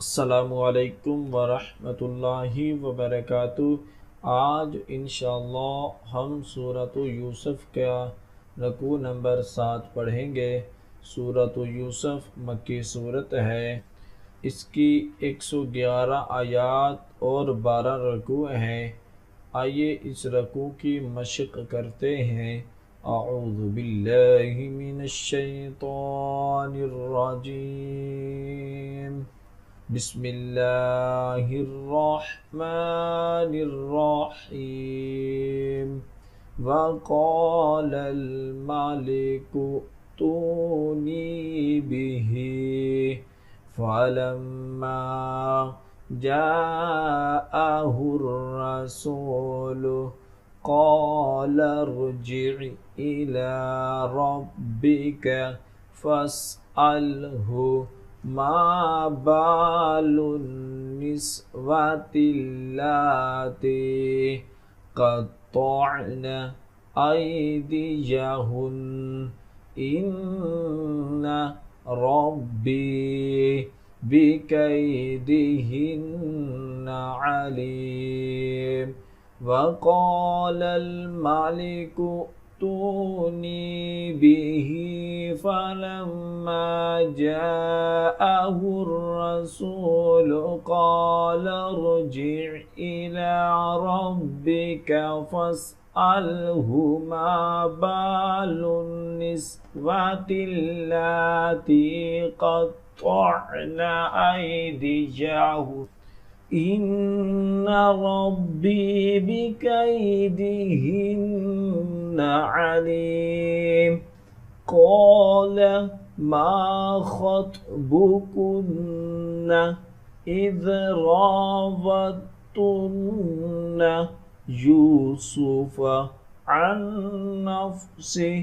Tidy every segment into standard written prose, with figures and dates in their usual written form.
अस्सलामुअलैकुम वरहमतुल्लाहि वबरकातुह। आज इंशाअल्लाह हम सूरत यूसुफ का रकू नंबर 7 पढ़ेंगे। सूरत यूसुफ मक्की सूरत है। इसकी 111 आयात और 12 रकू हैं। आइए इस रकू की मशक करते हैं। अऊज़ु बिल्लाहि मिनश शैतानिर रजीम। बिस्मिल्लाहिर्रहमानिर्रहीम। वक़ालल मलिकु तूनी बिही फलम्मा जाअहुर रसूलु क़ाल इरजिअ इला रब्बिका फ़स्अलहु मा बालुन निस्वतिल्लाती क़त्तअन अयदियहुन इन्न रब्बी बिकैदिहिन्न अलीम। वक़ालल मलिकु तूनी बिही फलम्मा जाअहुर रसूलु क़ाल इरजिअ इला रब्बिका फ़स्अलहु मा बालुन निस्वतिल्लाती क़त्तअन अयदियहुन इन्न रब्बी बिकैदिहिन्न अलीम। क़ाल मा ख़त्बुकुन्न इज़ रावत्तुन्न यूसुफ़ अन नफ़्सिही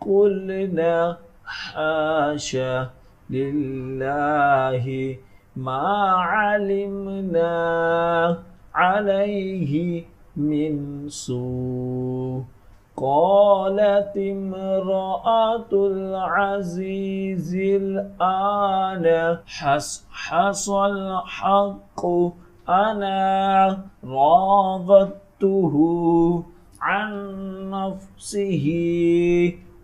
क़ुल्ना हाशा लिल्लाहि मा अलिमना अलैहि मिन सू। क़ालत इम्रअतुल अज़ीज़िल आन हस्सल हक़्क़ु अना रावत्तुहु अन नफ़्सिही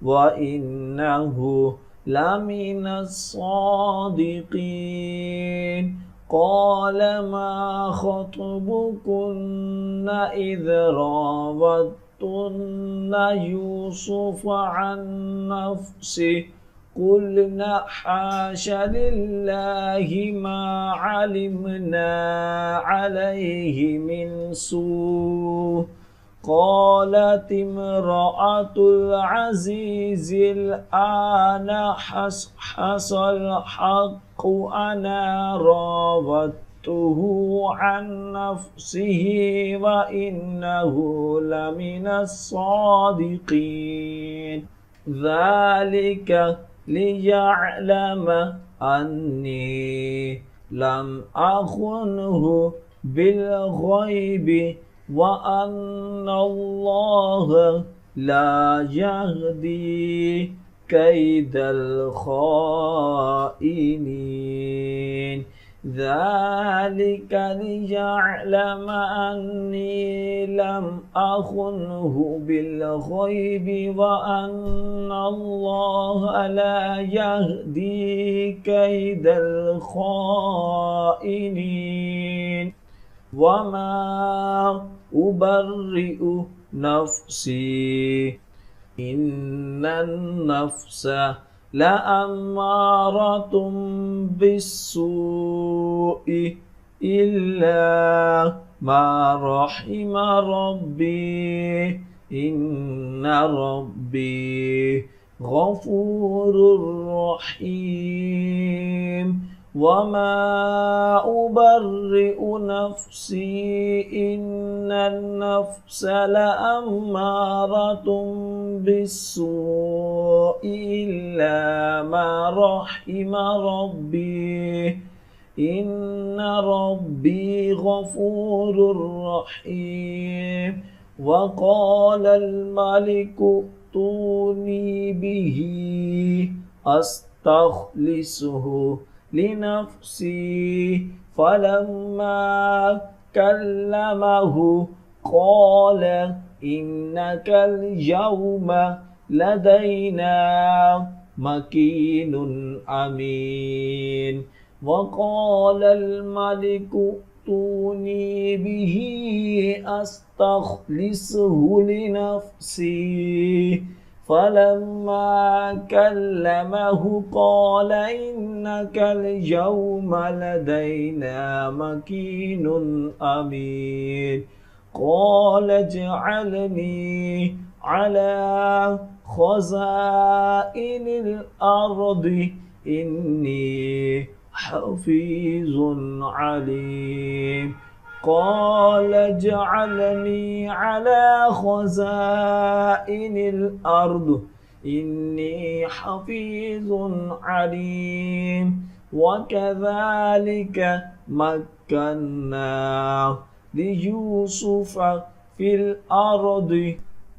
व इन्नहु लमिनस सादिक़ीन। क़ाल मा ख़त्बुकुन्न इज़ रावत्तुन्न यूसुफ़ अन नफ़्सिही क़ुल्ना हाशा लिल्लाहि मा अलिमना अलैहि मिन सू। क़ालत इम्रअतुल अज़ीज़िल आन हस्सल हक़्क़ु अना रावत्तुहु अन नफ़्सिही व इन्नहु लमिनस सादिक़ीन। ज़ालिका लियअलम अन्नी लम अख़ुनहु बिलग़ैबि व अन्नल्लाह ला यहदी कैदल ख़ाइनीन। ज़ालिका लियअलम अन्नी लम अख़ुनहु बिलग़ैबि व अन्नल्लाह ला यहदी कैदल ख़ाइनीन। वमा उबर्रिउ नफ़्सी इन्नन नफ़्स लअम्मारतुम बिस्सूइ इल्ला मा रहिम रब्बी इन्न रब्बी गफ़ूरुर रहीम। वमा उबर्रिउ नफ़्सी इन्नन नफ़्स लअम्मारतुम बिस्सूइ इल्ला मा रहिम रब्बी इन्न रब्बी गफ़ूरुर रहीम। वक़ालल मलिकु तूनी बिही अस्तख़्लिसुहु लिनफ़्सी فلما كلمه قال إنك اليوم لدينا مكين أمين وقال الملك ائتوني به أستخلصه لنفسي فلما كلمه قال إنك اليوم لدينا مكين أمين قال اجعلني على خزائن الأرض إني حفيظ عليم قال اجعلني على خزائن الأرض إني حفيظ عليم وكذلك مكنا ليوسف في الأرض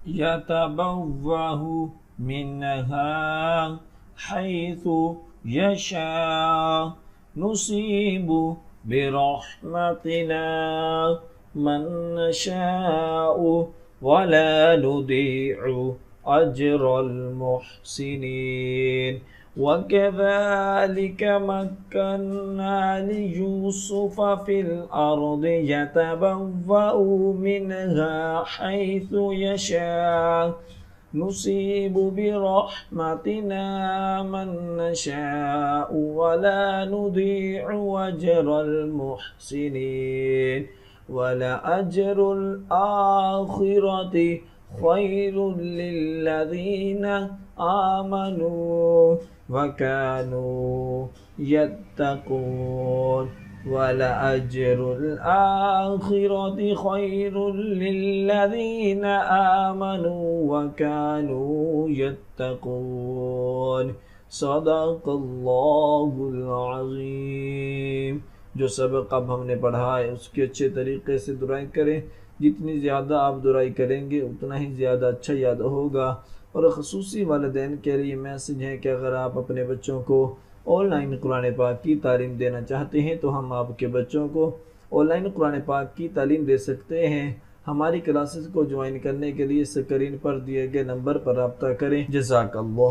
يتبوأ منها حيث يشاء نصيب برحمتنا من نشاء ولا نضيع أجر المحسنين وكذلك مكنا ليوسف في الأرض يتبوأ منها حيث يشاء نصيب برحمتنا من نشاء ولا نضيع أجر المحسنين ولأجر الآخرة خير للذين آمنوا وكانوا يتقون ولأجر الآخرة خير للذين آمنوا وكانوا يتقون صدق الله العظीम। जो सबक अब हमने पढ़ा है उसकी अच्छे तरीके से दुराई करें। जितनी ज़्यादा आप दुराई करेंगे उतना ही ज़्यादा अच्छा याद होगा। और ख़ुसूसी वालिदैन के लिए मैसेज है कि अगर आप अपने बच्चों को ऑनलाइन कुरान पाक की तालीम देना चाहते हैं तो हम आपके बच्चों को ऑनलाइन कुरान पाक की तालीम दे सकते हैं। हमारी क्लासेस को ज्वाइन करने के लिए स्क्रीन पर दिए गए नंबर पर रब्ता करें। जज़ाकल्लाह।